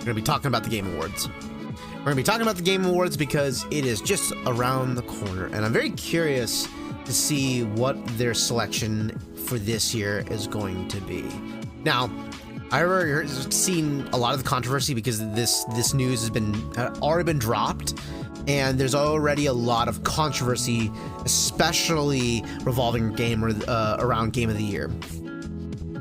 We're going to be talking about the Game Awards. We're going to be talking about the Game Awards because it is just around the corner, and I'm very curious to see what their selection for this year is going to be. Now, I've already seen a lot of the controversy because this news has already been dropped, and there's already a lot of controversy, especially revolving around Game of the Year.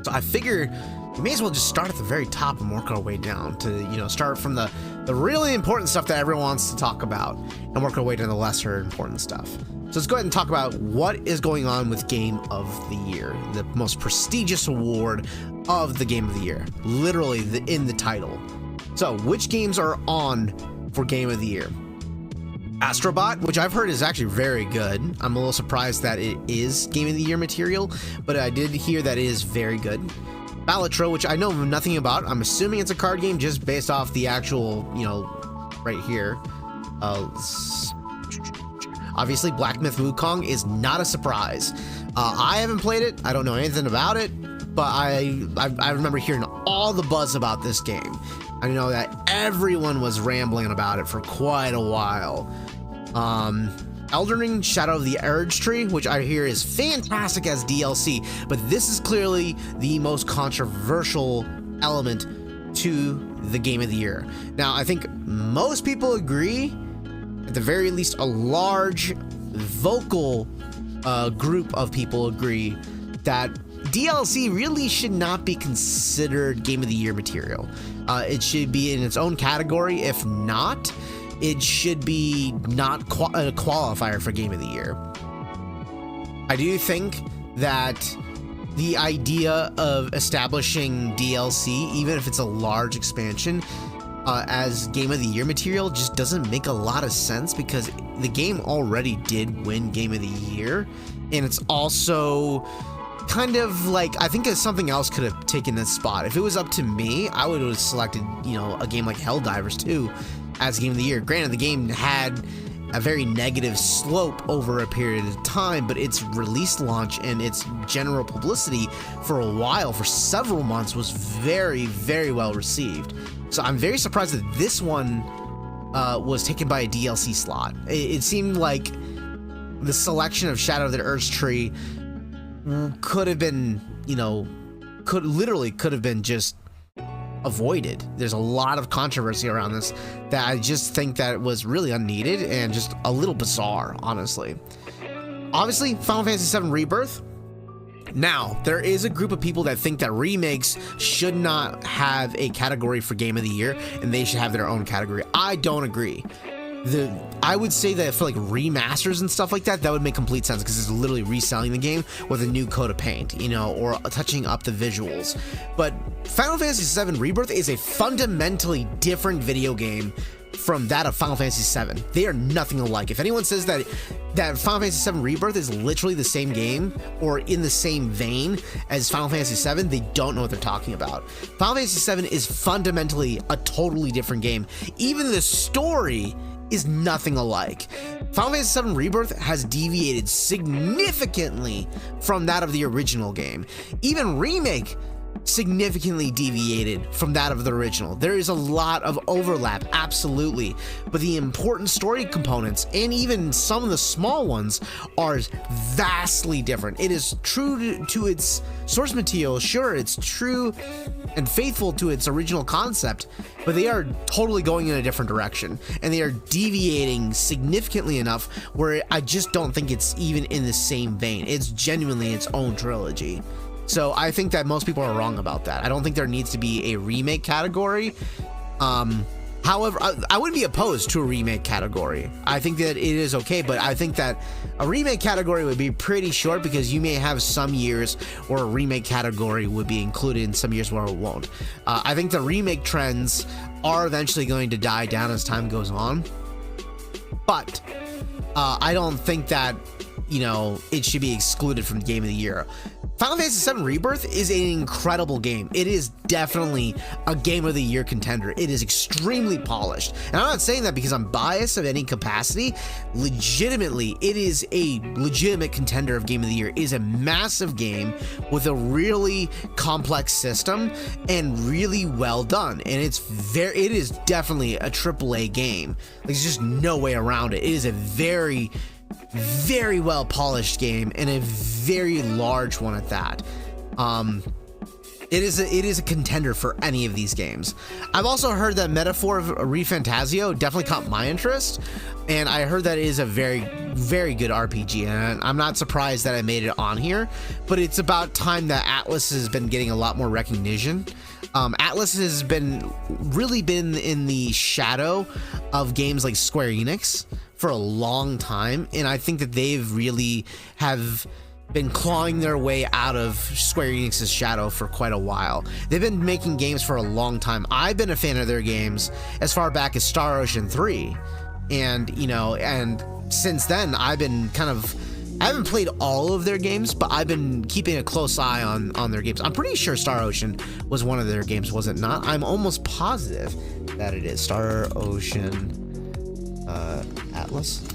So I figure we may as well just start at the very top and work our way down to, start from the really important stuff that everyone wants to talk about and work our way to the lesser important stuff. So let's go ahead and talk about what is going on with Game of the Year, the most prestigious award of the Game of the Year, literally in the title. So which games are on for Game of the Year? Astrobot, which I've heard is actually very good. I'm a little surprised that it is Game of the Year material, but I did hear that it is very good. Balatro, which I know nothing about. I'm assuming it's a card game just based off the actual, right here. Obviously, Black Myth Wukong is not a surprise. I haven't played it. I don't know anything about it, but I remember hearing all the buzz about this game. I know that everyone was rambling about it for quite a while. Elden Ring Shadow of the Urge Tree, which I hear is fantastic as DLC, but this is clearly the most controversial element to the Game of the Year. Now, I think most people agree, at the very least a large vocal group of people agree, that DLC really should not be considered Game of the Year material. It should be in its own category. If not, it should be not a qualifier for Game of the Year. I do think that the idea of establishing DLC, even if it's a large expansion, as Game of the Year material just doesn't make a lot of sense, because the game already did win Game of the Year, and it's also kind of like, I think something else could have taken this spot. If it was up to me, I would have selected, a game like Helldivers 2 as Game of the Year. Granted, the game had a very negative slope over a period of time, but its release launch and its general publicity for a while, for several months, was very, very well received. So I'm very surprised that this one was taken by a DLC slot. It seemed like the selection of Shadow of the Urge Tree could have been, could have been just avoided. There's a lot of controversy around this that I just think that it was really unneeded and just a little bizarre, honestly. Obviously, Final Fantasy VII Rebirth. Now, there is a group of people that think that remakes should not have a category for Game of the Year and they should have their own category. I don't agree. I would say that for like remasters and stuff like that, that would make complete sense, because it's literally reselling the game with a new coat of paint, or touching up the visuals. But Final Fantasy VII Rebirth is a fundamentally different video game from that of Final Fantasy VII. They are nothing alike. If anyone says that Final Fantasy VII Rebirth is literally the same game or in the same vein as Final Fantasy VII, they don't know what they're talking about. Final Fantasy VII is fundamentally a totally different game. Even the story is nothing alike. Final Fantasy VII Rebirth has deviated significantly from that of the original game. Even Remake significantly deviated from that of the original. There is a lot of overlap, absolutely, but the important story components and even some of the small ones are vastly different. It is true to its source material, sure, it's true and faithful to its original concept, but they are totally going in a different direction, and they are deviating significantly enough where I just don't think it's even in the same vein. It's genuinely its own trilogy. So I think that most people are wrong about that. I don't think there needs to be a remake category. However, I wouldn't be opposed to a remake category. I think that it is okay, but I think that a remake category would be pretty short, because you may have some years where a remake category would be included and some years where it won't. I think the remake trends are eventually going to die down as time goes on, but I don't think that, it should be excluded from Game of the Year. Final Fantasy VII Rebirth is an incredible game. It is definitely a Game of the Year contender. It is extremely polished. And I'm not saying that because I'm biased of any capacity. Legitimately, it is a legitimate contender of Game of the Year. It is a massive game with a really complex system and really well done. And it is definitely a AAA game. There's just no way around it. It is a very well polished game, and a very large one at that. It is a contender for any of these games. I've also heard that Metaphor of ReFantazio definitely caught my interest, and I heard that it is a very good RPG, and I'm not surprised that I made it on here, but it's about time that Atlas has been getting a lot more recognition. Atlas has really been in the shadow of games like Square Enix for a long time, and I think that they've really have been clawing their way out of Square Enix's shadow for quite a while. They've been making games for a long time. I've been a fan of their games as far back as Star Ocean 3, and since then I've been I haven't played all of their games, but I've been keeping a close eye on their games. I'm pretty sure Star Ocean was one of their games, was it not? I'm almost positive that it is Star Ocean Atlas.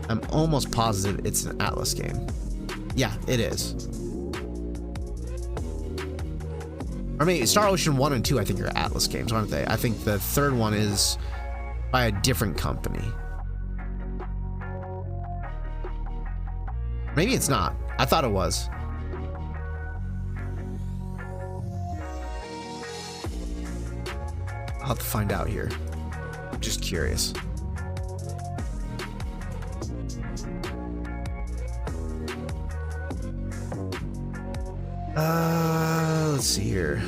I'm almost positive it's an Atlas game. Yeah, it is. Or maybe Star Ocean 1 and 2, I think, are Atlas games, aren't they? I think the third one is by a different company. Maybe it's not. I thought it was. I'll have to find out here. I'm just curious. Let's see here.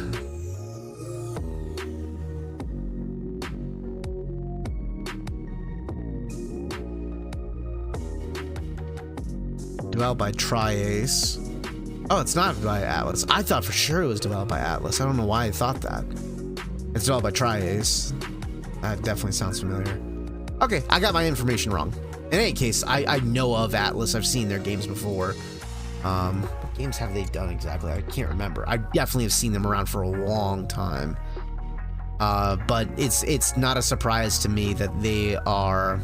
Developed by Tri-Ace. Oh, it's not by Atlas. I thought for sure it was developed by Atlas. I don't know why I thought that. It's developed by Tri-Ace. That definitely sounds familiar. Okay, I got my information wrong. In any case, I know of Atlas. I've seen their games before. What games have they done exactly? I can't remember. I definitely have seen them around for a long time. But it's not a surprise to me that they are...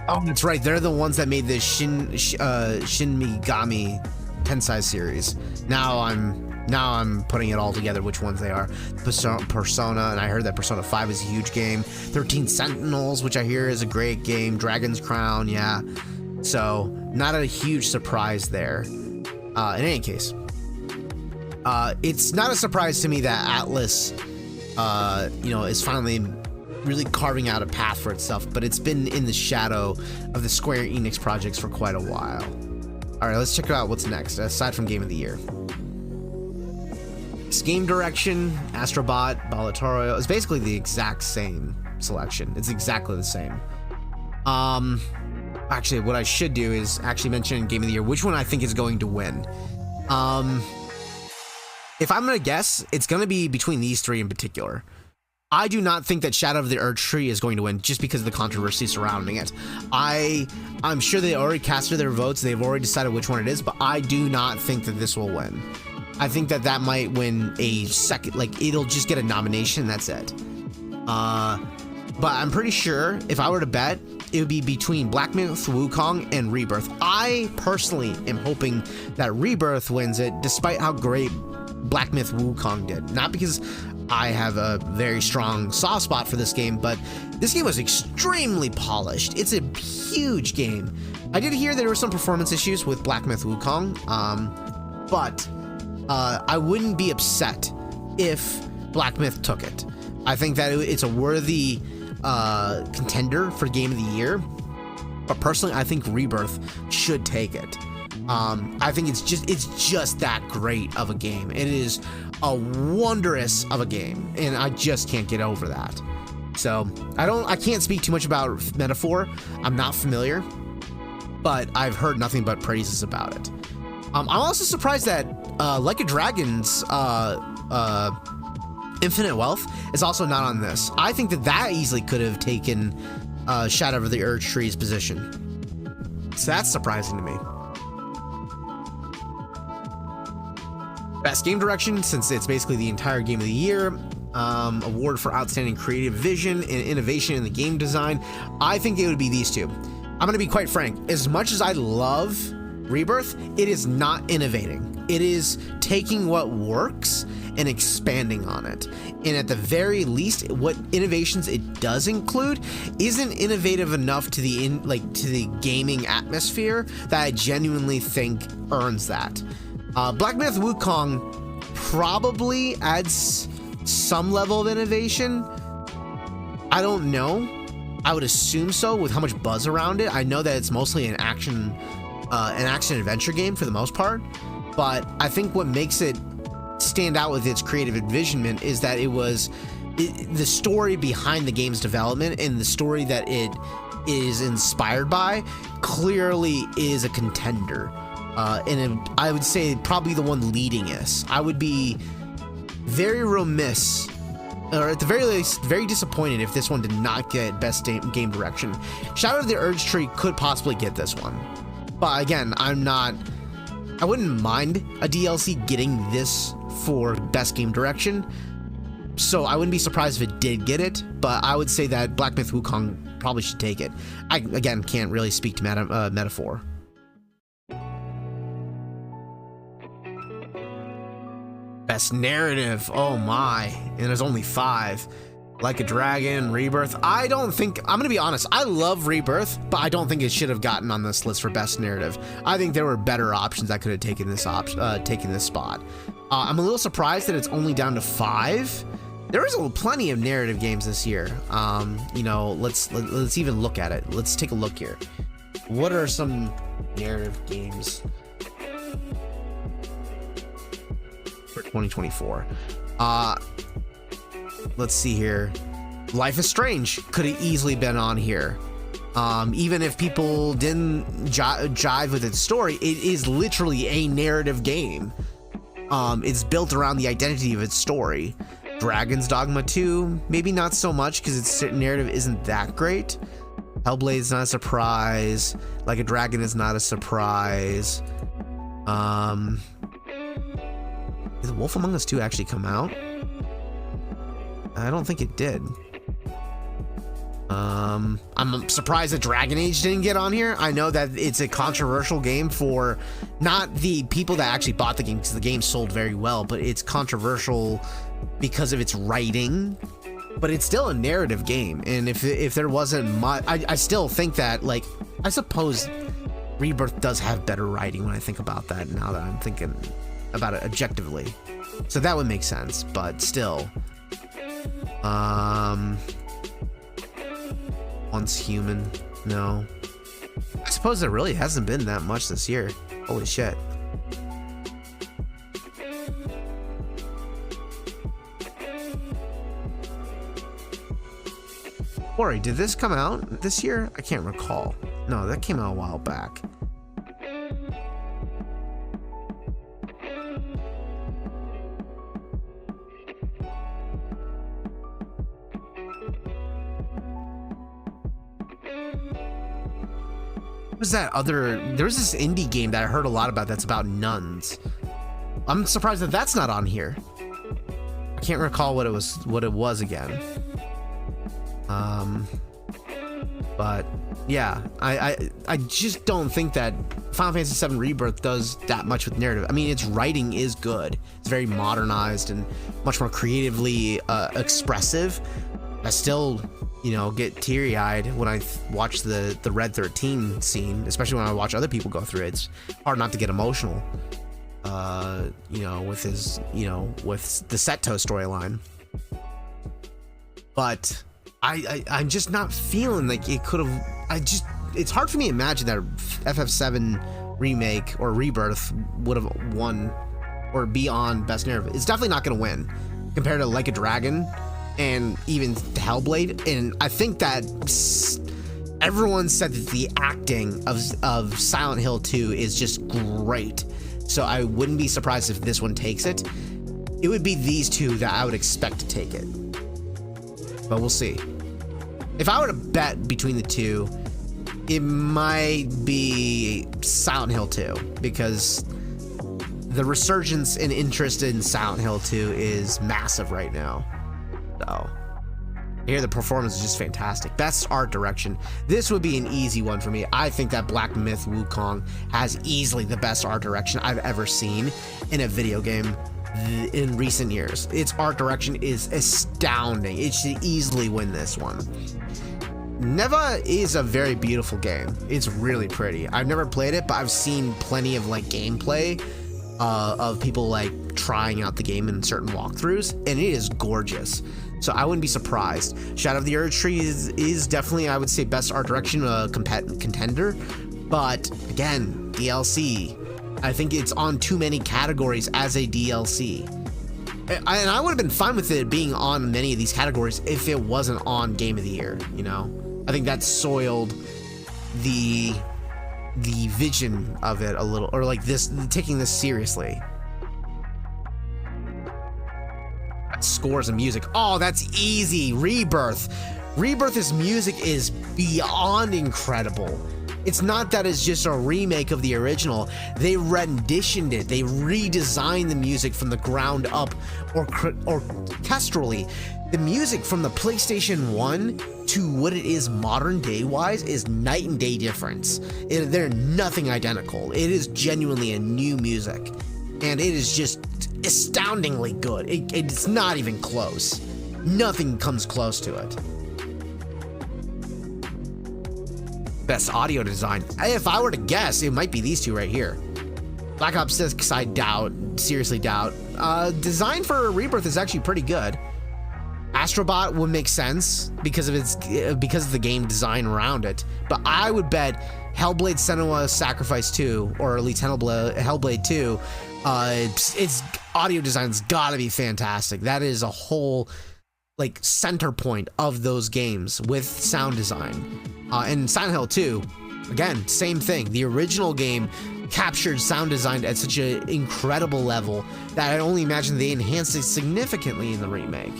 Oh, that's right. They're the ones that made the Shin Megami Tensei series. Now I'm putting it all together, which ones they are. Persona, and I heard that Persona 5 is a huge game. 13 Sentinels, which I hear is a great game. Dragon's Crown, yeah. So, not a huge surprise there. In any case, it's not a surprise to me that Atlas, is finally really carving out a path for itself, but it's been in the shadow of the Square Enix projects for quite a while. All right, let's check out what's next, aside from Game of the Year. It's game direction, Astrobot, Balatorio. It's basically the exact same selection. It's exactly the same. Actually, what I should do is actually mention in Game of the Year which one I think is going to win. If I'm gonna guess, it's gonna be between these three in particular. I do not think that Shadow of the Erdtree is going to win just because of the controversy surrounding it. I'm sure they already casted their votes. They've already decided which one it is, but I do not think that this will win. I think that might win a second, like it'll just get a nomination. That's it. But I'm pretty sure if I were to bet, it would be between Black Myth Wukong and Rebirth. I personally am hoping that Rebirth wins it, despite how great Black Myth Wukong did. Not because I have a very strong soft spot for this game, but this game was extremely polished. It's a huge game. I did hear there were some performance issues with Black Myth Wukong, but I wouldn't be upset if Black Myth took it. I think that it's a worthy contender for Game of the Year, but personally, I think Rebirth should take it. I think it's just that great of a game. It is a wondrous of a game, and I just can't get over that. So I can't speak too much about Metaphor. I'm not familiar, but I've heard nothing but praises about it. I'm also surprised that Like a Dragon's Infinite Wealth is also not on this. I think that easily could have taken Shadow of the Urge Tree's position. So that's surprising to me. Best game direction, since it's basically the entire game of the year. Award for outstanding creative vision and innovation in the game design. I think it would be these two. I'm going to be quite frank. As much as I love Rebirth, it is not innovating. It is taking what works and expanding on it. And at the very least, what innovations it does include isn't innovative enough to the gaming atmosphere that I genuinely think earns that. Black Myth Wukong probably adds some level of innovation. I don't know. I would assume so with how much buzz around it. I know that it's mostly an action adventure game for the most part, but I think what makes it stand out with its creative envisionment is that the story behind the game's development and the story that it is inspired by clearly is a contender. And I would say probably the one leading us. I would be very remiss, or at the very least, very disappointed if this one did not get best game direction. Shadow of the Urge Tree could possibly get this one. But again, I wouldn't mind a DLC getting this for best game direction. So I wouldn't be surprised if it did get it, but I would say that Black Myth Wukong probably should take it. I, again, can't really speak to metaphor. Best narrative, oh my, and there's only 5. Like a Dragon, Rebirth. I'm gonna be honest, I love Rebirth, but I don't think it should have gotten on this list for best narrative. I think there were better options that could have taken this spot. I'm a little surprised that it's only down to 5. There is plenty of narrative games this year. You know, let's even look at it. Let's take a look here. What are some narrative games for 2024? Let's see here. Life is Strange could have easily been on here. Even if people didn't jive with its story, it is literally a narrative game. It's built around the identity of its story. Dragon's Dogma 2, maybe not so much because its narrative isn't that great. Hellblade's not a surprise. Like a Dragon is not a surprise. Did Wolf Among Us 2 actually come out? I don't think it did. I'm surprised that Dragon Age didn't get on here. I know that it's a controversial game for not the people that actually bought the game, because the game sold very well, but it's controversial because of its writing. But it's still a narrative game, and if there wasn't much, I still think that, like, I suppose Rebirth does have better writing when I think about that, now that I'm thinking about it objectively. So that would make sense, but still. Once Human, no. I suppose there really hasn't been that much this year. Holy shit. Ori, did this come out this year? I can't recall. No, that came out a while back. Was that there's this indie game that I heard a lot about that's about nuns. I'm surprised that that's not on here. I can't recall what it was again. But yeah, I just don't think that Final Fantasy VII Rebirth does that much with narrative. I mean, its writing is good. It's very modernized and much more creatively expressive. I still, you know, get teary-eyed when I watch the Red 13 scene, especially when I watch other people go through it. It's hard not to get emotional, you know, with his, you know, with the Seto storyline. But I'm just not feeling like it could have. It's hard for me to imagine that FF7 remake or Rebirth would have won or be on Best Narrative. It's definitely not going to win compared to Like a Dragon and even Hellblade. And I think that everyone said that the acting of Silent Hill 2 is just great. So I wouldn't be surprised if this one takes it. It would be these two that I would expect to take it. But we'll see. If I were to bet between the two, it might be Silent Hill 2, because the resurgence in interest in Silent Hill 2 is massive right now. So, here the performance is just fantastic. Best art direction. This would be an easy one for me. I think that Black Myth Wukong has easily the best art direction I've ever seen in a video game in recent years. Its art direction is astounding. It should easily win this one. Neva is a very beautiful game. It's really pretty. I've never played it, but I've seen plenty of like gameplay of people like trying out the game in certain walkthroughs, and it is gorgeous. So I wouldn't be surprised. Shadow of the Erd Tree is definitely, I would say, best art direction contender. But again, DLC. I think it's on too many categories as a DLC. And I would have been fine with it being on many of these categories if it wasn't on Game of the Year, you know? I think that soiled the vision of it a little, or like this, taking this seriously. Scores and music. Oh, that's easy. Rebirth. Rebirth's music is beyond incredible. It's not that it's just a remake of the original. They renditioned it. They redesigned the music from the ground up, orchestrally. The music from the PlayStation 1 to what it is modern day wise is night and day difference. They're nothing identical. It is genuinely a new music, and it is just astoundingly good. It's not even close. Nothing comes close to it. Best audio design. If I were to guess, it might be these two right here. Black Ops 6, I doubt, seriously doubt. Design for Rebirth is actually pretty good. Astrobot would make sense because of the game design around it. But I would bet Hellblade: Senua's Sacrifice 2, or at least Hellblade 2, its audio design's gotta be fantastic. That is a whole like center point of those games with sound design. And Silent Hill 2, again, same thing. The original game captured sound design at such an incredible level that I only imagine they enhanced it significantly in the remake,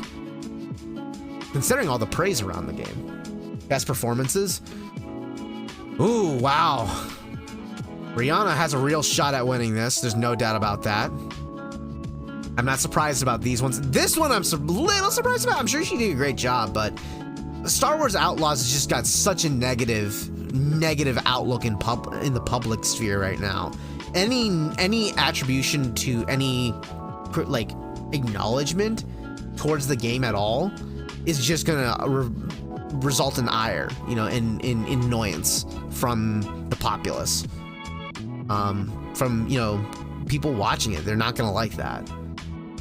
considering all the praise around the game. Best performances. Ooh, wow. Rihanna has a real shot at winning this. There's no doubt about that. I'm not surprised about these ones. This one I'm a little surprised about. I'm sure she did a great job, but Star Wars Outlaws has just got such a negative outlook in the public sphere right now. Any attribution to any like acknowledgement towards the game at all is just gonna result in ire, you know, in annoyance from the populace, from, you know, people watching it. They're not gonna like that.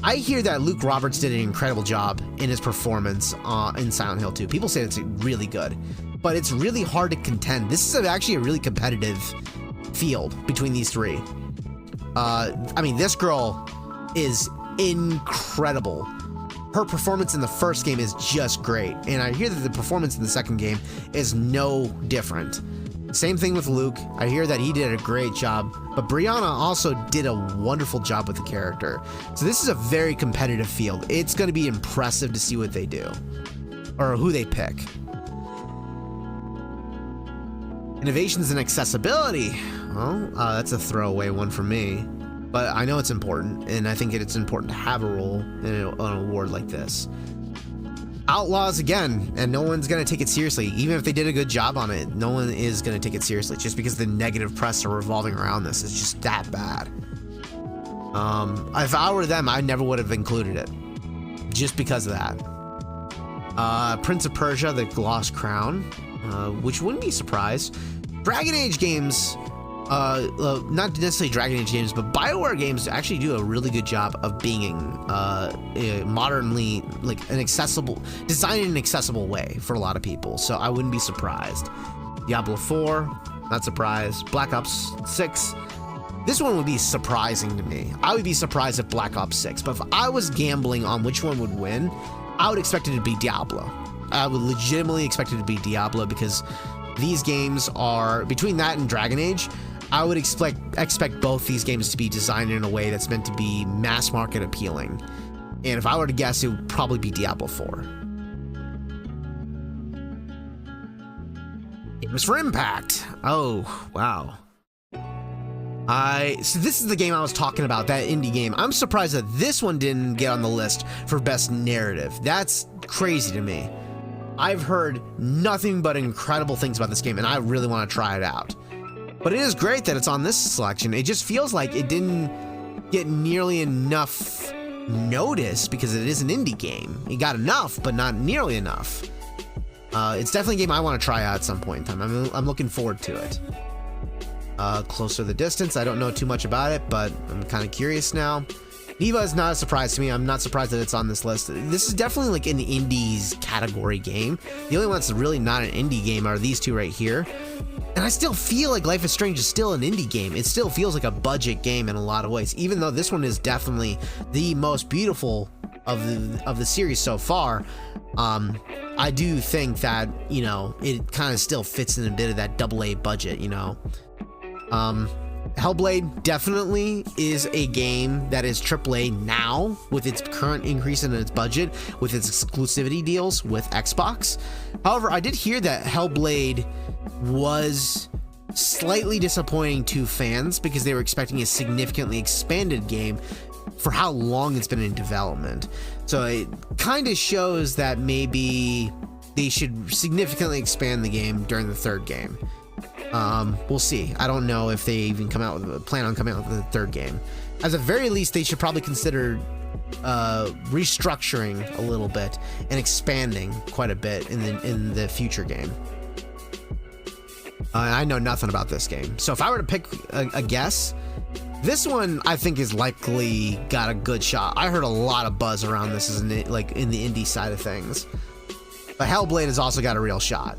I hear that Luke Roberts did an incredible job in his performance in Silent Hill 2. People say it's really good, but it's really hard to contend. This is actually a really competitive field between these three. I mean, this girl is incredible. Her performance in the first game is just great, and I hear that the performance in the second game is no different. Same thing with Luke. I hear that he did a great job, but Brianna also did a wonderful job with the character. So this is a very competitive field. It's going to be impressive to see what they do, or who they pick. Innovations in accessibility. Well, that's a throwaway one for me, but I know it's important, and I think it's important to have a role in an award like this. Outlaws again, and no one's going to take it seriously. Even if they did a good job on it, no one is going to take it seriously just because the negative press are revolving around this. It's just that bad. If I were them, I never would have included it just because of that. Prince of Persia: The Lost Crown, which wouldn't be surprised. Dragon Age games, not necessarily Dragon Age games, but BioWare games actually do a really good job of being modernly, like designed in an accessible way for a lot of people. So I wouldn't be surprised. Diablo 4, not surprised. Black Ops 6, this one would be surprising to me. I would be surprised if Black Ops 6, but if I was gambling on which one would win, I would expect it to be Diablo. I would legitimately expect it to be Diablo, because these games are, between that and Dragon Age, I would expect both these games to be designed in a way that's meant to be mass market appealing. And if I were to guess, it would probably be Diablo 4. Games for Impact. Oh, wow. So this is the game I was talking about, that indie game. I'm surprised that this one didn't get on the list for best narrative. That's crazy to me. I've heard nothing but incredible things about this game, and I really want to try it out. But it is great that it's on this selection. It just feels like it didn't get nearly enough notice because it is an indie game. It got enough, but not nearly enough. It's definitely a game I want to try out at some point in time. I'm looking forward to it. Closer the Distance. I don't know too much about it, but I'm kind of curious now. Neva is not a surprise to me. I'm not surprised that it's on this list. This is definitely like an indies category game. The only one that's really not an indie game are these two right here. And I still feel like Life is Strange is still an indie game. It still feels like a budget game in a lot of ways, even though this one is definitely the most beautiful of the series so far. I do think that, you know, it kind of still fits in a bit of that AA budget, you know. Hellblade definitely is a game that is AAA now with its current increase in its budget, with its exclusivity deals with Xbox. However, I did hear that Hellblade was slightly disappointing to fans because they were expecting a significantly expanded game for how long it's been in development. So it kind of shows that maybe they should significantly expand the game during the third game. We'll see. I don't know if they even plan on coming out with the third game. At the very least, they should probably consider restructuring a little bit and expanding quite a bit in the future game. I know nothing about this game, so if I were to pick a guess, this one I think is likely got a good shot. I heard a lot of buzz around this in the indie side of things, but Hellblade has also got a real shot.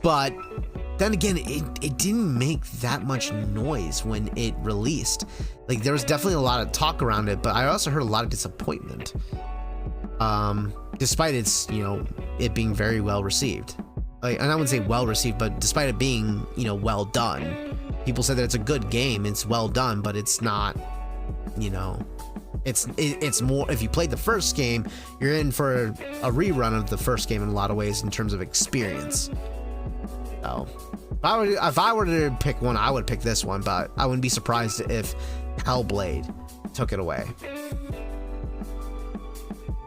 But then again, it didn't make that much noise when it released. Like, there was definitely a lot of talk around it, but I also heard a lot of disappointment. Despite its, you know, it being very well received. Like, and I wouldn't say well received, but despite it being, you know, well done. People said that it's a good game, it's well done, but it's not, you know, it's more, if you played the first game, you're in for a rerun of the first game in a lot of ways in terms of experience. So, if I were to pick one, I would pick this one, but I wouldn't be surprised if Hellblade took it away.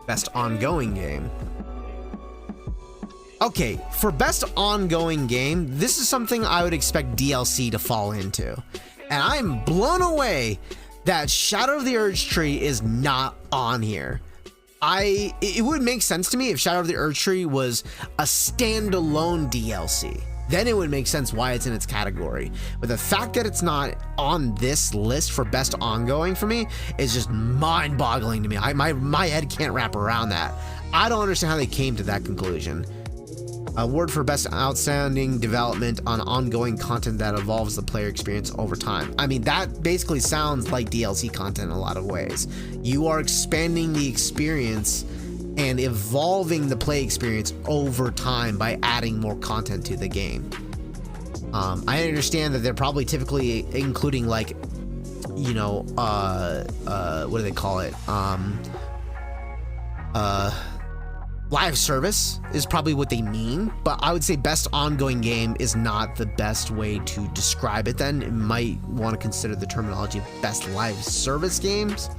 Best ongoing game. Okay, for best ongoing game, this is something I would expect DLC to fall into. And I'm blown away that Shadow of the Urge Tree is not on here. It would make sense to me if Shadow of the Urge Tree was a standalone DLC. Then it would make sense why it's in its category. But the fact that it's not on this list for best ongoing for me is just mind-boggling to me. My head can't wrap around that. I don't understand how they came to that conclusion. Award for best outstanding development on ongoing content that evolves the player experience over time. I mean, that basically sounds like DLC content in a lot of ways. You are expanding the experience and evolving the play experience over time by adding more content to the game. I understand that they're probably typically including, like, you know, what do they call it? Live service is probably what they mean, but I would say best ongoing game is not the best way to describe it then. It might want to consider the terminology best live service games,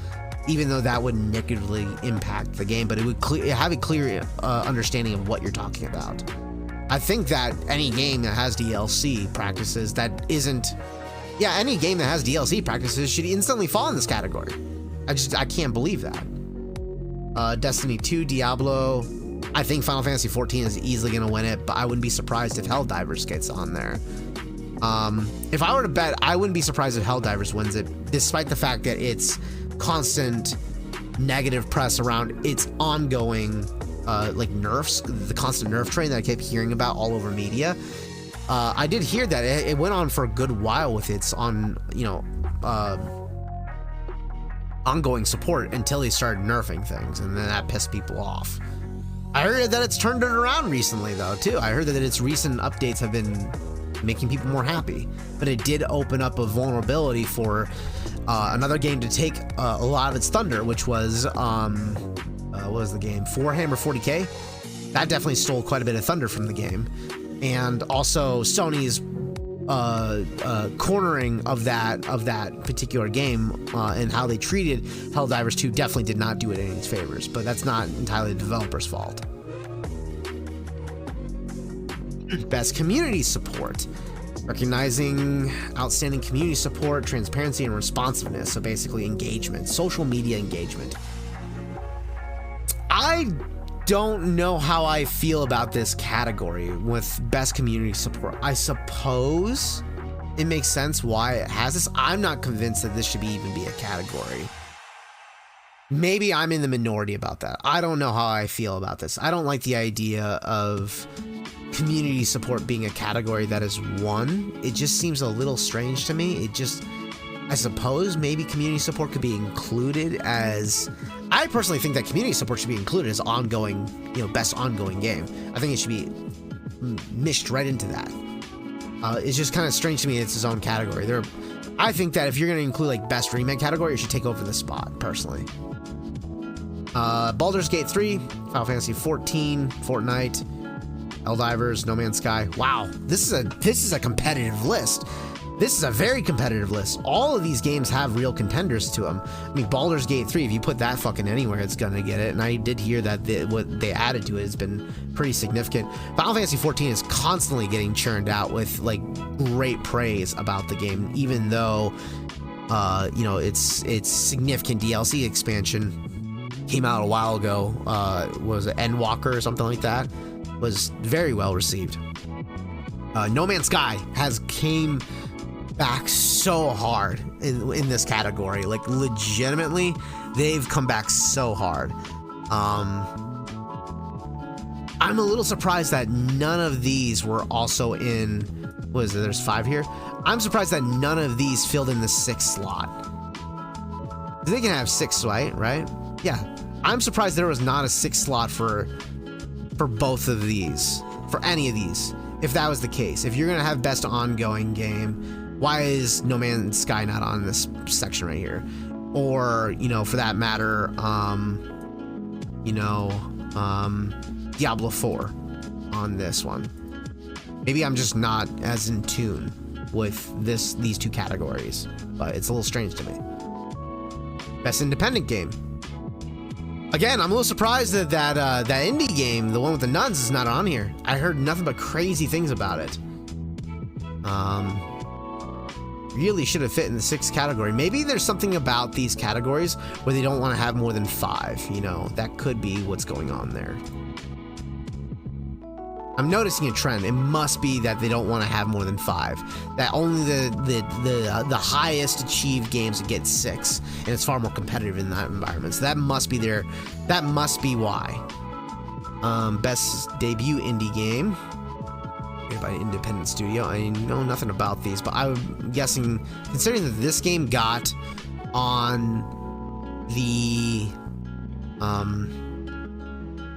even though that would negatively impact the game, but it would have a clear understanding of what you're talking about. I think that any game that has DLC practices any game that has DLC practices should instantly fall in this category. I can't believe that. Destiny 2, Diablo. I think Final Fantasy 14 is easily going to win it, but I wouldn't be surprised if Helldivers gets on there. If I were to bet, I wouldn't be surprised if Helldivers wins it, despite the fact that it's constant negative press around its ongoing like nerfs, the constant nerf train that I kept hearing about all over media. I did hear that it went on for a good while with its ongoing support until they started nerfing things, and then that pissed people off. I heard that it's turned it around recently though too. I heard that its recent updates have been making people more happy, but it did open up a vulnerability for another game to take a lot of its thunder, which was what was the game, Warhammer 40k? That definitely stole quite a bit of thunder from the game. and also Sony's cornering of that particular game and how they treated Helldivers 2 definitely did not do it any favors, but that's not entirely the developer's fault. Best community support. Recognizing outstanding community support, transparency, and responsiveness. So basically engagement, social media engagement. I don't know how I feel about this category with best community support. I suppose it makes sense why it has this. I'm not convinced that this should even be a category. Maybe I'm in the minority about that. I don't know how I feel about this. I don't like the idea of community support being a category that is one. It just seems a little strange to me. I suppose maybe community support could be included as, I personally think that community support should be included as ongoing, best ongoing game. I think it should be mished right into that. It's just kind of strange to me it's its own category. I think that if you're going to include like best remake category, it should take over the spot, personally. Baldur's Gate 3, Final Fantasy 14, Fortnite, Helldivers, No Man's Sky. Wow, this is a competitive list. This is a very competitive list. All of these games have real contenders to them. I mean, Baldur's Gate 3, if you put that fucking anywhere, it's gonna get it. And I did hear that what they added to it has been pretty significant. Final Fantasy 14 is constantly getting churned out with like great praise about the game, even though its significant DLC expansion came out a while ago. Was it Endwalker or something like that? Was very well received. No Man's Sky came back so hard in this category. Like legitimately, they've come back so hard. I'm a little surprised that none of these were also in, what is it, there's 5 here? I'm surprised that none of these filled in the 6th slot. They can have 6, right? Yeah. I'm surprised there was not a 6th slot for both of these, for any of these, if that was the case. If you're gonna have best ongoing game, why is No Man's Sky not on this section right here? Or, for that matter, Diablo 4 on this one. Maybe I'm just not as in tune with these two categories, but it's a little strange to me. Best independent game. Again, I'm a little surprised that that indie game, the one with the nuns, is not on here. I heard nothing but crazy things about it. Really should have fit in the 6th category. Maybe there's something about these categories where they don't want to have more than 5. That could be what's going on there. I'm noticing a trend. It must be that they don't want to have more than 5. That only the highest achieved games get 6, and it's far more competitive in that environment. So that must be that must be why. Best debut indie game made by an independent studio. I know nothing about these, but I'm guessing, considering that this game got on the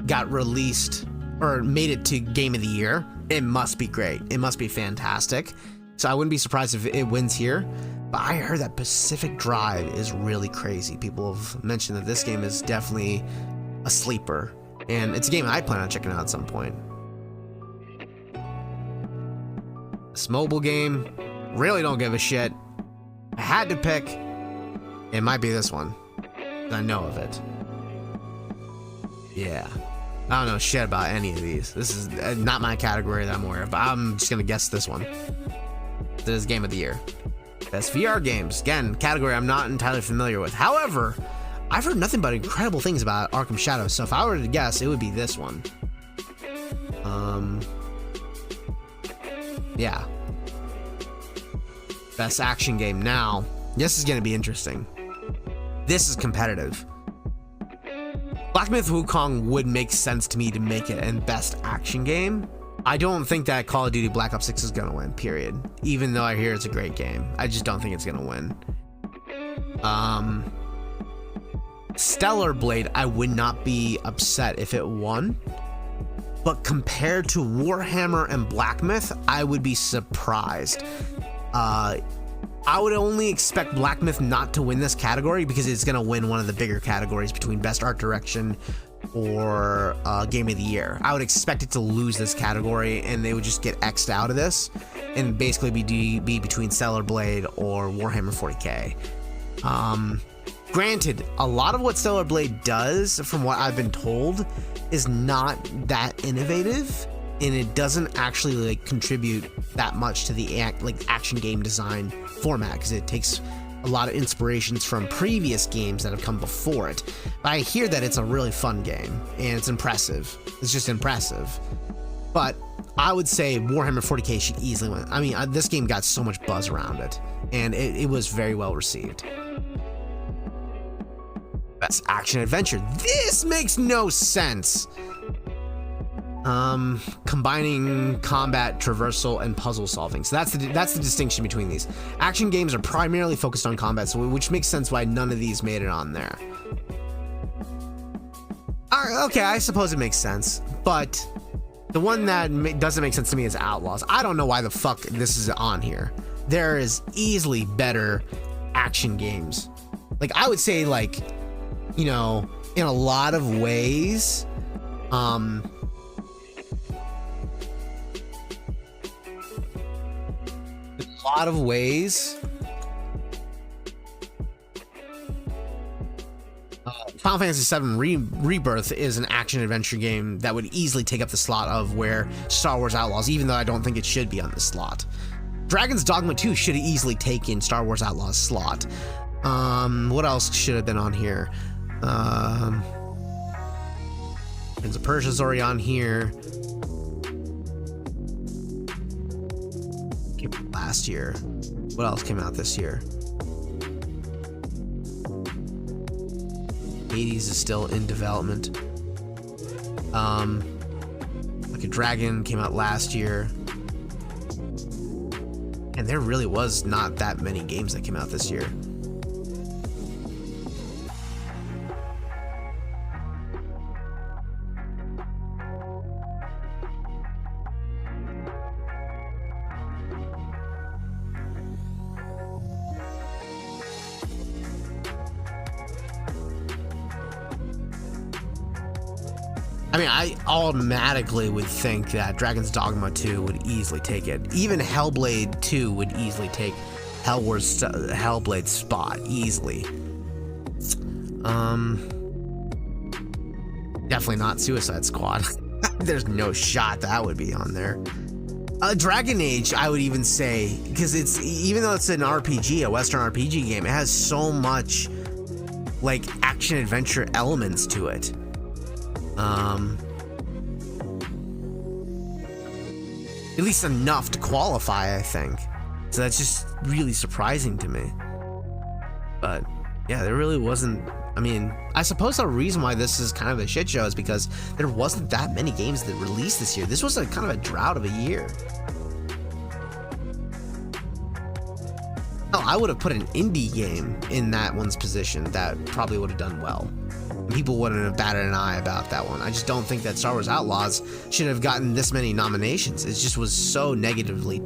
got released or made it to Game of the Year, it must be great. It must be fantastic. So I wouldn't be surprised if it wins here. But I heard that Pacific Drive is really crazy. People have mentioned that this game is definitely a sleeper, and it's a game I plan on checking out at some point. This mobile game, really don't give a shit. I had to pick. It might be this one. I know of it. Yeah. I don't know shit about any of these. This is not my category that I'm aware of, but I'm just gonna guess this one. This is Game of the Year. Best VR games. Again, category I'm not entirely familiar with. However, I've heard nothing but incredible things about Arkham Shadows, so if I were to guess, it would be this one. Yeah. Best action game. Now, this is gonna be interesting. This is competitive. Black Myth Wukong would make sense to me to make it in best action game. I don't think that Call of Duty Black Ops 6 is gonna win, period. Even though I hear it's a great game. I just don't think it's gonna win. Stellar Blade, I would not be upset if it won. But compared to Warhammer and Black Myth, I would be surprised. I would only expect Black Myth not to win this category because it's going to win one of the bigger categories between Best Art Direction or Game of the Year. I would expect it to lose this category and they would just get X'd out of this and basically be between Stellar Blade or Warhammer 40k. Granted, a lot of what Stellar Blade does, from what I've been told, is not that innovative, and it doesn't actually like contribute that much to the action game design format because it takes a lot of inspirations from previous games that have come before it. But I hear that it's a really fun game and it's impressive. It's just impressive. But I would say Warhammer 40k should easily win. I mean, this game got so much buzz around it, and it was very well received. Best action adventure. This makes no sense. Combining combat, traversal, and puzzle solving. So that's the distinction between these. Action games are primarily focused on combat, so which makes sense why none of these made it on there. Okay, I suppose it makes sense, but the one that doesn't make sense to me is Outlaws. I don't know why the fuck this is on here. There is easily better action games. Like, I would say, like, you know, in a lot of ways, Final Fantasy VII Rebirth is an action-adventure game that would easily take up the slot of where Star Wars Outlaws, even though I don't think it should be on this slot. Dragon's Dogma 2 should have easily taken Star Wars Outlaws slot. What else should have been on here? Prince of Persia's already on here. Came out last year. What else came out this year? Hades is still in development. Like a Dragon came out last year. And there really was not that many games that came out this year. I mean, I automatically would think that Dragon's Dogma 2 would easily take it. Even Hellblade 2 would easily take Hellblade's spot, easily. Definitely not Suicide Squad. There's no shot that would be on there. Dragon Age, I would even say, because even though it's an RPG, a Western RPG game, it has so much, like, action-adventure elements to it. At least enough to qualify, I think. So that's just really surprising to me. But yeah, there really wasn't. I mean, I suppose the reason why this is kind of a shit show is because there wasn't that many games that released this year. This was a kind of a drought of a year. Oh, I would have put an indie game in that one's position that probably would have done well. People wouldn't have batted an eye about that one. I just don't think that Star Wars Outlaws should have gotten this many nominations. It just was so negatively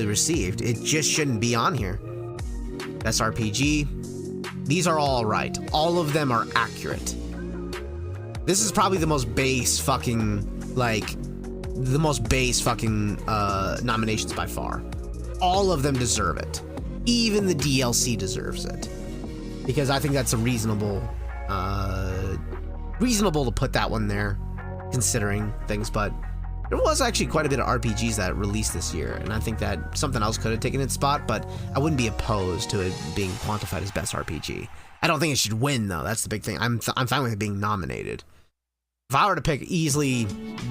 received. It just shouldn't be on here. Best RPG. These are all right. All of them are accurate. This is probably the most base fucking, like, nominations by far. All of them deserve it. Even the DLC deserves it. Because I think that's a reasonable to put that one there, considering things. But there was actually quite a bit of RPGs that released this year, and I think that something else could have taken its spot, but I wouldn't be opposed to it being quantified as best RPG. I don't think it should win, though. That's the big thing. I'm fine with it being nominated. If I were to pick easily,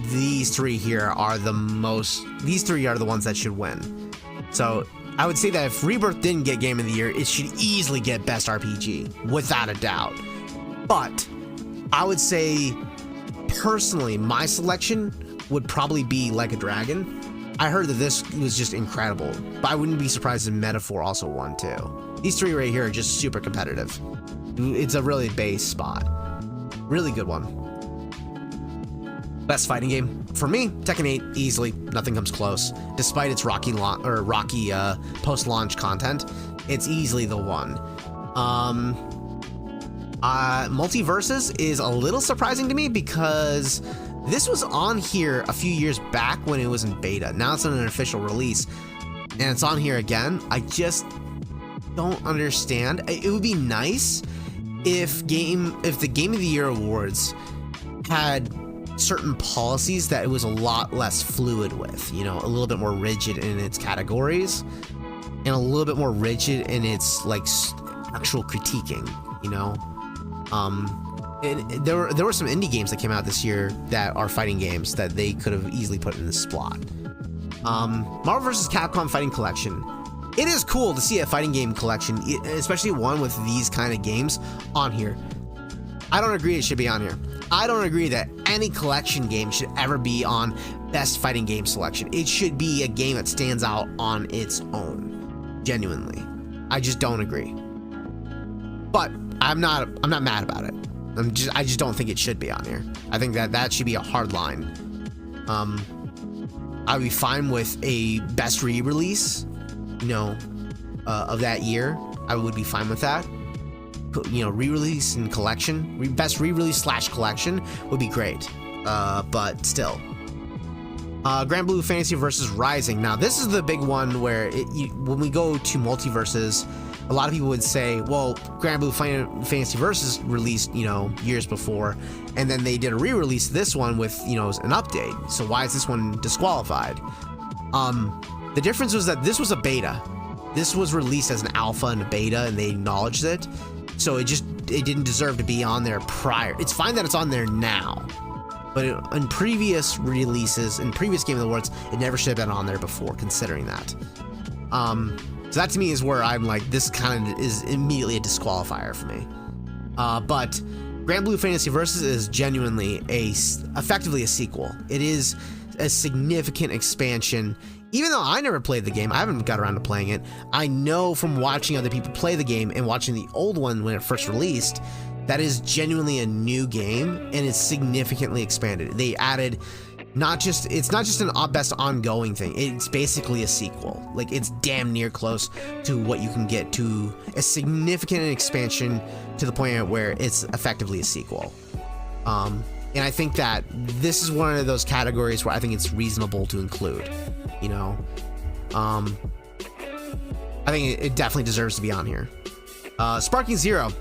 these three here are the most. These three are the ones that should win. So I would say that if Rebirth didn't get Game of the Year, it should easily get Best RPG, without a doubt. But I would say, personally, my selection would probably be Like a Dragon. I heard that this was just incredible, but I wouldn't be surprised if Metaphor also won too. These three right here are just super competitive. It's a really base spot. Really good one. Best fighting game for me, Tekken 8, easily. Nothing comes close. Despite its rocky post-launch content, it's easily the one. Multiverses is a little surprising to me because this was on here a few years back when it was in beta. Now it's in an official release, and it's on here again. I just don't understand. It would be nice if the Game of the Year awards had certain policies that it was a lot less fluid with, you know, a little bit more rigid in its categories and a little bit more rigid in its like actual critiquing, you know. There were some indie games that came out this year that are fighting games that they could have easily put in this slot. Marvel vs. Capcom Fighting Collection. It is cool to see a fighting game collection, especially one with these kind of games on here. I don't agree it should be on here. I don't agree that any collection game should ever be on best fighting game selection. It should be a game that stands out on its own. Genuinely. I just don't agree. But I'm not mad about it. I just don't think it should be on here. I think that should be a hard line. I'd be fine with a best re-release, you know, of that year. I would be fine with that. You know, re-release and collection, best re-release / collection would be great. But still, Grand Blue Fantasy vs. Rising. Now this is the big one where when we go to multiverses, a lot of people would say, well, Grand Blue Fantasy Versus released, you know, years before, and then they did a re-release this one with, you know, an update. So why is this one disqualified? The difference was that this was a beta. This was released as an alpha and a beta, and they acknowledged it. So it didn't deserve to be on there prior. It's fine that it's on there now, but in previous releases, in previous Game Awards, it never should have been on there before, considering that. So that to me is where I'm like, this kind of is immediately a disqualifier for me. But Grand Blue Fantasy Versus is genuinely effectively a sequel. It is a significant expansion. Even though I never played the game, I haven't got around to playing it. I know from watching other people play the game and watching the old one when it first released, that is genuinely a new game, and it's significantly expanded. They added it's not just an best ongoing thing. It's basically a sequel. Like, it's damn near close to what you can get to a significant expansion to the point where it's effectively a sequel. And I think that this is one of those categories where I think it's reasonable to include, you know. I think it definitely deserves to be on here. Sparking Zero.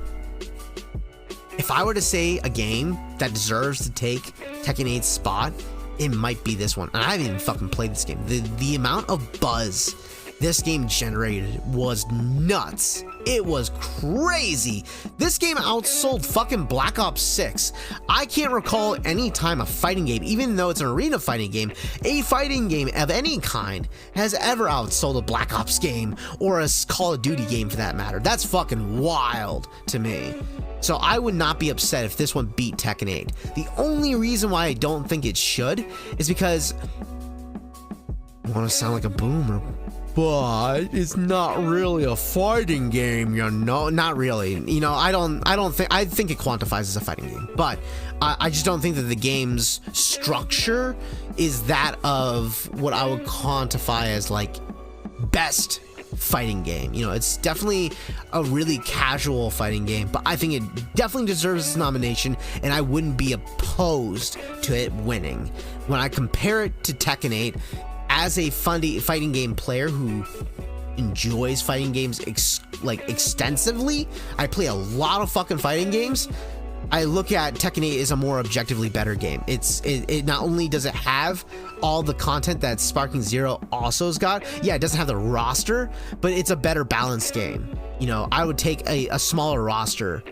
If I were to say a game that deserves to take Tekken 8's spot, it might be this one. And I haven't even fucking played this game. The amount of buzz this game generated was nuts. It was crazy. This game outsold fucking Black Ops 6. I can't recall any time a fighting game, even though it's an arena fighting game, a fighting game of any kind has ever outsold a Black Ops game or a Call of Duty game for that matter. That's fucking wild to me. So I would not be upset if this one beat Tekken 8. The only reason why I don't think it should is because I want to sound like a boomer, but it's not really a fighting game, you know. Not really, you know. I think it quantifies as a fighting game, but I just don't think that the game's structure is that of what I would quantify as like best fighting game. You know, it's definitely a really casual fighting game, but I think it definitely deserves this nomination, and I wouldn't be opposed to it winning. When I compare it to Tekken 8, as a fighting game player who enjoys fighting games extensively, I play a lot of fucking fighting games. I look at Tekken 8 as a more objectively better game. It not only does it have all the content that Sparking Zero also's got, yeah, it doesn't have the roster, but it's a better balanced game. You know, I would take a smaller roster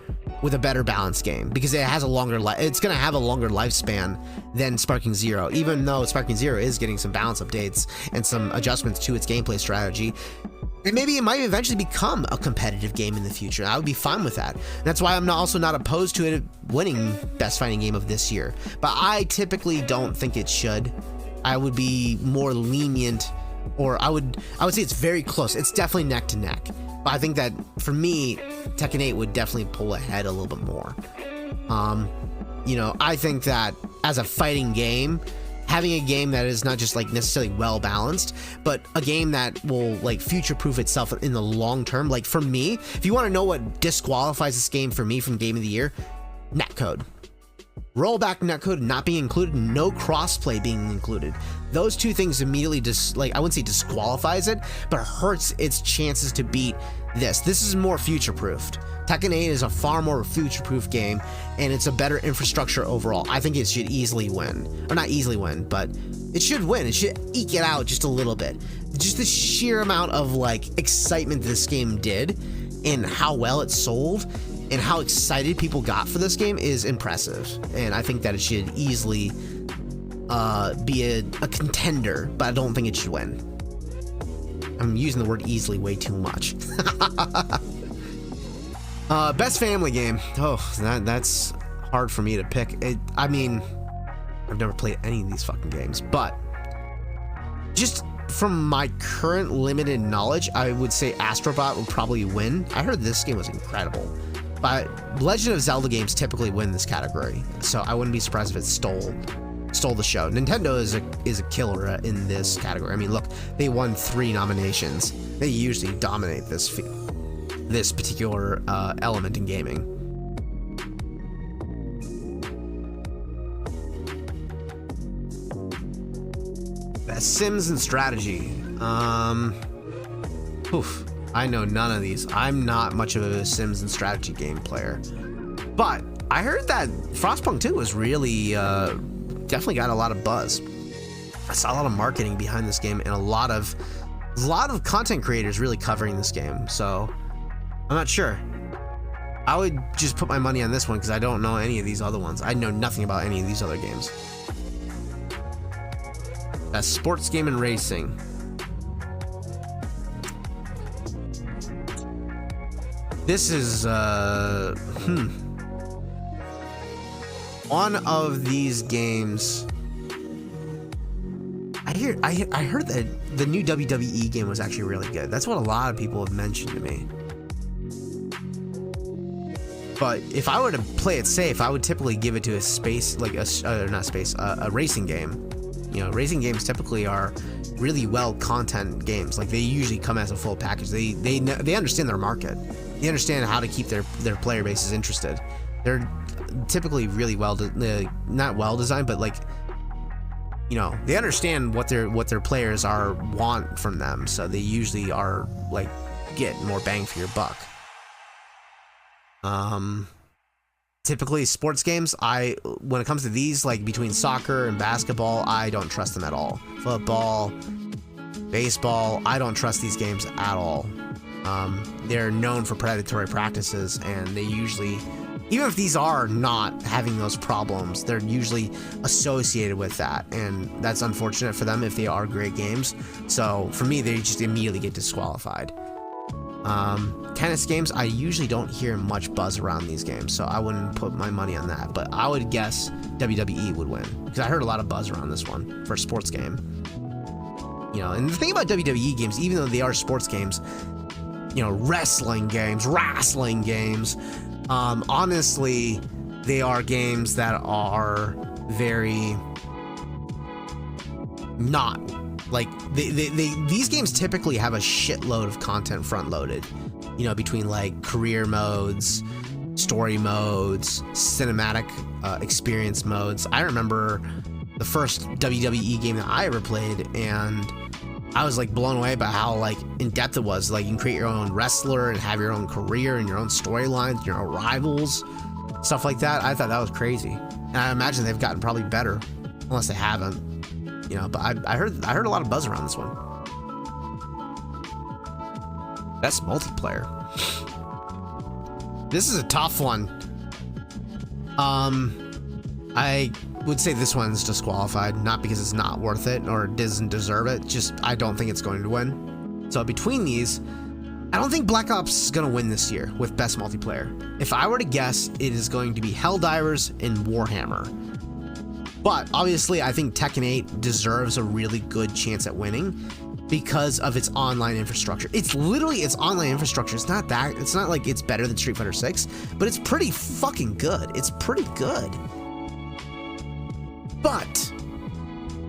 with a better balanced game because it has a longer it's gonna have a longer lifespan than Sparking Zero, even though Sparking Zero is getting some balance updates and some adjustments to its gameplay strategy. And maybe it might eventually become a competitive game in the future. I would be fine with that. That's why I'm also not opposed to it winning Best Fighting Game of this year. But I typically don't think it should. I would be more lenient, or I would say it's very close. It's definitely neck to neck. But I think that for me, Tekken 8 would definitely pull ahead a little bit more. You know, I think that as a fighting game, having a game that is not just like necessarily well balanced, but a game that will like future-proof itself in the long term. Like for me, if you want to know what disqualifies this game for me from Game of the Year, netcode. Rollback netcode not being included, no crossplay being included. Those two things immediately just like, I wouldn't say disqualifies it, but hurts its chances to beat this. This is more future-proofed. Tekken 8 is a far more future-proof game, and it's a better infrastructure overall. I think it should easily win. Or not easily win, but it should win. It should eke it out just a little bit. Just the sheer amount of like excitement this game did and how well it sold and how excited people got for this game is impressive. And I think that it should easily be a contender, but I don't think it should win. I'm using the word easily way too much. Best family game. Oh, that's hard for me to pick. I mean, I've never played any of these fucking games, but just from my current limited knowledge, I would say Astrobot would probably win. I heard this game was incredible, but Legend of Zelda games typically win this category, so I wouldn't be surprised if it stole the show. Nintendo is a killer in this category. I mean, look, they won 3 nominations. They usually dominate this particular element in gaming. Best Sims and strategy. I know none of these. I'm not much of a Sims and strategy game player, but I heard that Frostpunk 2 was really definitely got a lot of buzz. I saw a lot of marketing behind this game and a lot of content creators really covering this game. So I'm not sure. I would just put my money on this one because I don't know any of these other ones. I know nothing about any of these other games. Best sports game and racing. This is one of these games. I heard that the new WWE game was actually really good. That's what a lot of people have mentioned to me. But if I were to play it safe, I would typically give it to a racing game. You know, racing games typically are really well content games. Like they usually come as a full package. They understand their market. They understand how to keep their player bases interested. They're typically really not well designed, but like, you know, they understand what their players want from them. So they usually are like get more bang for your buck. Typically sports games, when it comes to these, like between soccer and basketball, I don't trust them at all. Football, baseball, I don't trust these games at all. They're known for predatory practices, and they usually, even if these are not having those problems, they're usually associated with that, and that's unfortunate for them if they are great games. So for me, they just immediately get disqualified. Tennis games, I usually don't hear much buzz around these games, so I wouldn't put my money on that, but I would guess WWE would win, because I heard a lot of buzz around this one for a sports game. You know, and the thing about WWE games, even though they are sports games, you know, wrestling games, honestly, they are games that are very not like these games typically have a shitload of content front loaded, you know, between like career modes, story modes, cinematic experience modes. I remember the first WWE game that I ever played, and I was like blown away by how like in depth it was. Like you can create your own wrestler and have your own career and your own storylines, your own rivals, stuff like that. I thought that was crazy, and I imagine they've gotten probably better, unless they haven't. You know, but I heard a lot of buzz around this one. Best multiplayer. This is a tough one. I would say this one's disqualified, not because it's not worth it or doesn't deserve it, just I don't think it's going to win. So between these, I don't think Black Ops is going to win this year with best multiplayer. If I were to guess, it is going to be Helldivers and Warhammer. But obviously, I think Tekken 8 deserves a really good chance at winning because of its online infrastructure. It's literally its online infrastructure. It's not like it's better than Street Fighter 6, but it's pretty fucking good. It's pretty good. But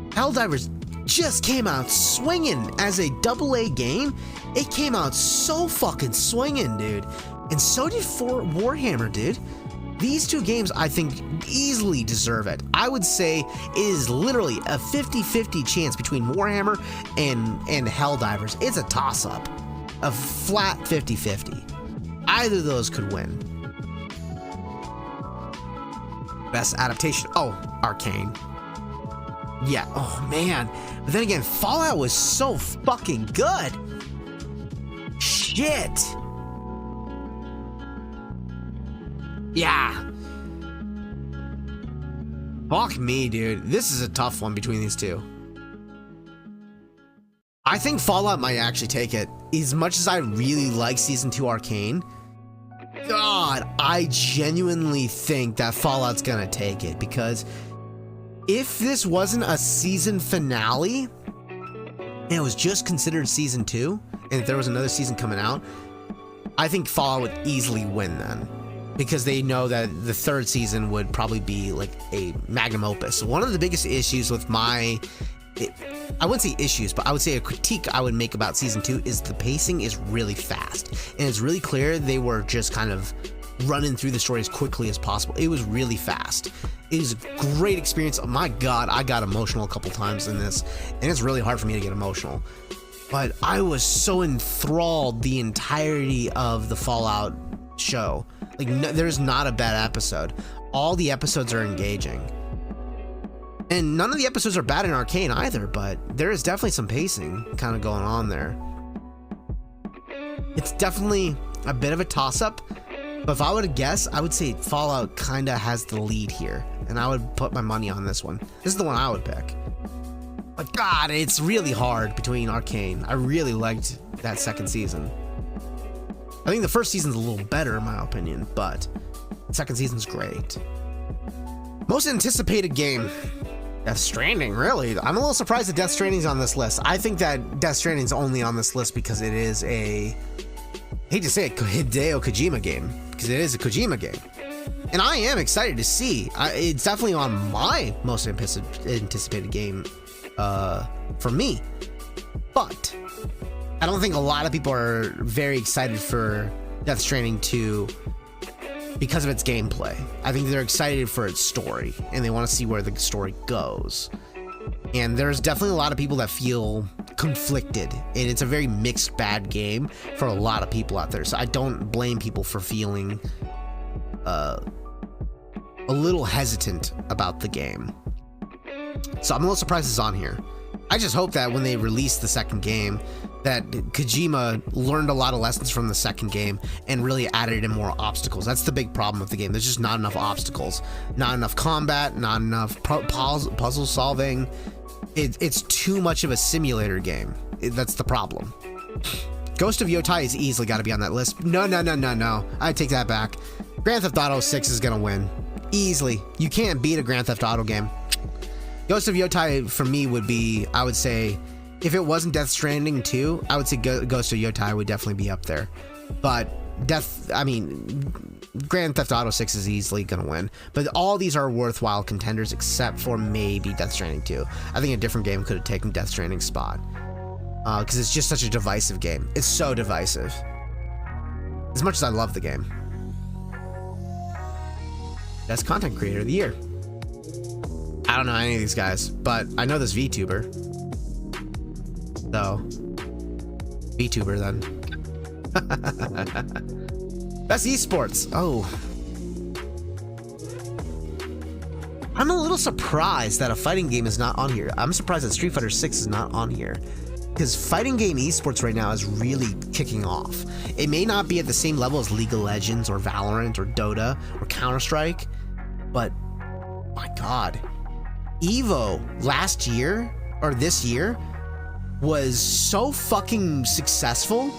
Helldivers just came out swinging as a AA game. It came out so fucking swinging, dude. And so did Warhammer, dude. These two games, I think, easily deserve it. I would say it is literally a 50-50 chance between Warhammer and Helldivers. It's a toss-up. A flat 50-50. Either of those could win. Best adaptation. Oh, Arcane. Yeah, oh man. But then again, Fallout was so fucking good. Shit. Yeah. Fuck me, dude. This is a tough one between these two. I think Fallout might actually take it. As much as I really like Season 2 Arcane, God, I genuinely think that Fallout's gonna take it, because if this wasn't a season finale and it was just considered Season 2, and if there was another season coming out, I think Fallout would easily win then. Because they know that the third season would probably be like a magnum opus. One of the biggest issues with I wouldn't say issues, but I would say a critique I would make about Season 2 is the pacing is really fast. And it's really clear they were just kind of running through the story as quickly as possible. It was really fast. It was a great experience. Oh my God, I got emotional a couple times in this. And it's really hard for me to get emotional. But I was so enthralled the entirety of the Fallout show. Like, no, there's not a bad episode. All the episodes are engaging. And none of the episodes are bad in Arcane either, but there is definitely some pacing kind of going on there. It's definitely a bit of a toss-up, but if I were to guess, I would say Fallout kind of has the lead here, and I would put my money on this one. This is the one I would pick. But God, it's really hard between Arcane. I really liked that second season. I think the first season's a little better in my opinion, but the second season's great. Most anticipated game. Death Stranding, really? I'm a little surprised that Death Stranding's on this list. I think that Death Stranding's only on this list because it is I hate to say it, Hideo Kojima game, because it is a Kojima game. And I am excited to see. It's definitely on my most anticipated game for me. But I don't think a lot of people are very excited for Death Stranding 2 because of its gameplay. I think they're excited for its story, and they want to see where the story goes. And there's definitely a lot of people that feel conflicted, and it's a very mixed bad game for a lot of people out there. So I don't blame people for feeling a little hesitant about the game. So I'm a little surprised it's on here. I just hope that when they release the second game, that Kojima learned a lot of lessons from the second game and really added in more obstacles. That's the big problem with the game. There's just not enough obstacles, not enough combat, not enough puzzle solving. It's too much of a simulator game. That's the problem. Ghost of Yotai has easily got to be on that list. No. I take that back. Grand Theft Auto 6 is going to win. Easily. You can't beat a Grand Theft Auto game. Ghost of Yotai for me would be, I would say, if it wasn't Death Stranding 2, I would say Ghost of Yotai would definitely be up there. But Grand Theft Auto 6 is easily going to win. But all these are worthwhile contenders except for maybe Death Stranding 2. I think a different game could have taken Death Stranding's spot. Because it's just such a divisive game. It's so divisive. As much as I love the game. Best Content Creator of the Year. I don't know any of these guys, but I know this VTuber. So, VTuber then. Best Esports. Oh. I'm a little surprised that a fighting game is not on here. I'm surprised that Street Fighter 6 is not on here. Because fighting game esports right now is really kicking off. It may not be at the same level as League of Legends or Valorant or Dota or Counter-Strike, but my God. Evo last year, or this year, was so fucking successful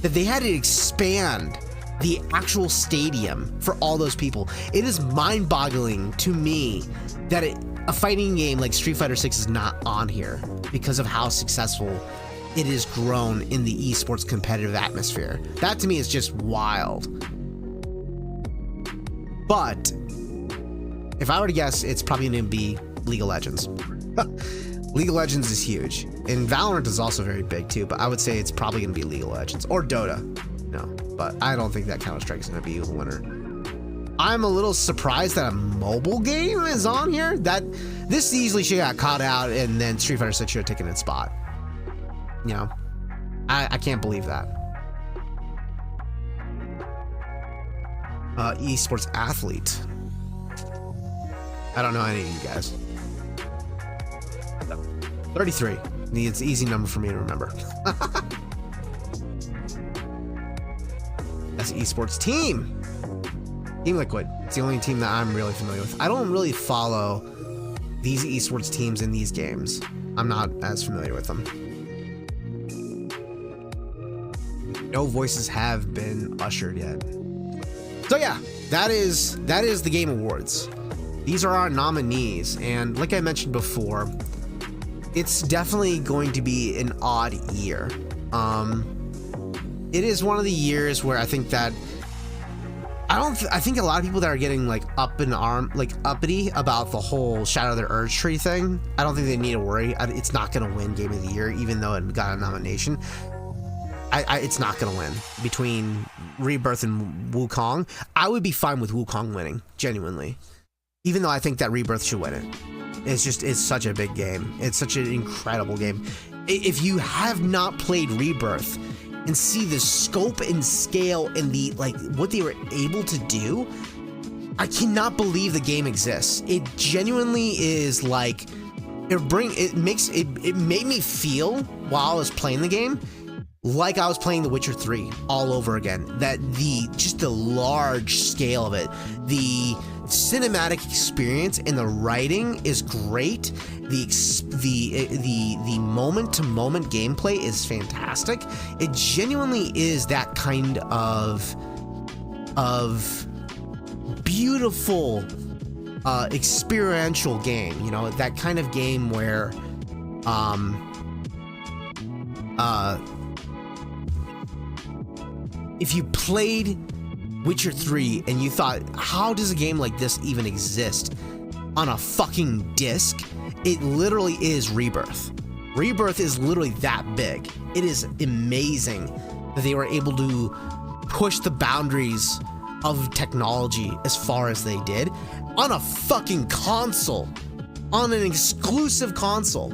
that they had to expand the actual stadium for all those people. It is mind-boggling to me that a fighting game like Street Fighter 6 is not on here because of how successful it has grown in the esports competitive atmosphere. That to me is just wild. But if I were to guess, it's probably going to be League of Legends. League of Legends is huge, and Valorant is also very big too, but I would say it's probably going to be League of Legends or Dota. No, but I don't think that Counter-Strike is going to be the winner. I'm a little surprised that a mobile game is on here. This easily should have got caught out, and then Street Fighter 6 should have taken its spot. You know, I can't believe that. Esports athlete. I don't know any of you guys. 33. It's an easy number for me to remember. That's esports team. Team Liquid. It's the only team that I'm really familiar with. I don't really follow these esports teams in these games. I'm not as familiar with them. No voices have been ushered yet. So yeah, that is the Game Awards. These are our nominees, and like I mentioned before, it's definitely going to be an odd year. It is one of the years where I think that I think a lot of people that are getting like uppity about the whole Shadow of the Urge Tree thing, I don't think they need to worry. It's not going to win Game of the Year, even though it got a nomination. It's not going to win. Between Rebirth and Wukong, I would be fine with Wukong winning, genuinely. Even though I think that Rebirth should win it. It's such a big game. It's such an incredible game. If you have not played Rebirth and see the scope and scale and the what they were able to do, I cannot believe the game exists. It genuinely is like it made me feel while I was playing the game like I was playing The Witcher 3 all over again. That just the large scale of it, the cinematic experience and the writing is great. The moment to moment gameplay is fantastic. It genuinely is that kind of beautiful experiential game, you know, that kind of game where if you played Witcher 3 and you thought, how does a game like this even exist on a fucking disc? It literally is Rebirth. Rebirth is literally that big. It is amazing that they were able to push the boundaries of technology as far as they did on a fucking console, on an exclusive console.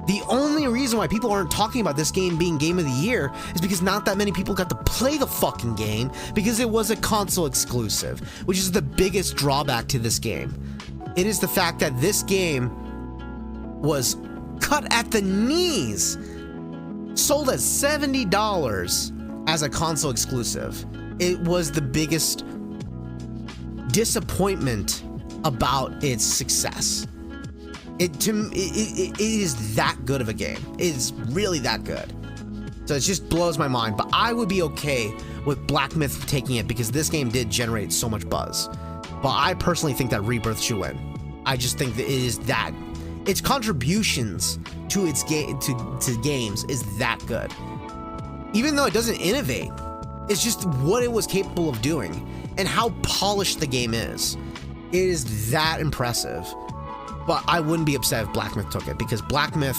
The only reason why people aren't talking about this game being Game of the Year is because not that many people got to play the fucking game because it was a console exclusive, which is the biggest drawback to this game. It is the fact that this game was cut at the knees, sold at $70 as a console exclusive. It was the biggest disappointment about its success. It is that good of a game. It is really that good. So it just blows my mind. But I would be okay with Black Myth taking it because this game did generate so much buzz. But I personally think that Rebirth should win. I just think that it is that. Its contributions to its to games is that good. Even though it doesn't innovate, it's just what it was capable of doing and how polished the game is. It is that impressive. But I wouldn't be upset if Black Myth took it because Black Myth,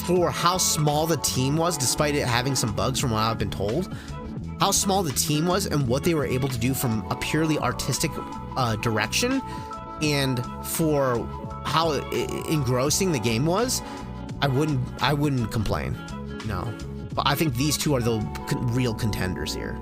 for how small the team was, despite it having some bugs from what I've been told, how small the team was and what they were able to do from a purely artistic direction, and for how engrossing the game was, I wouldn't complain. No, but I think these two are the real contenders here.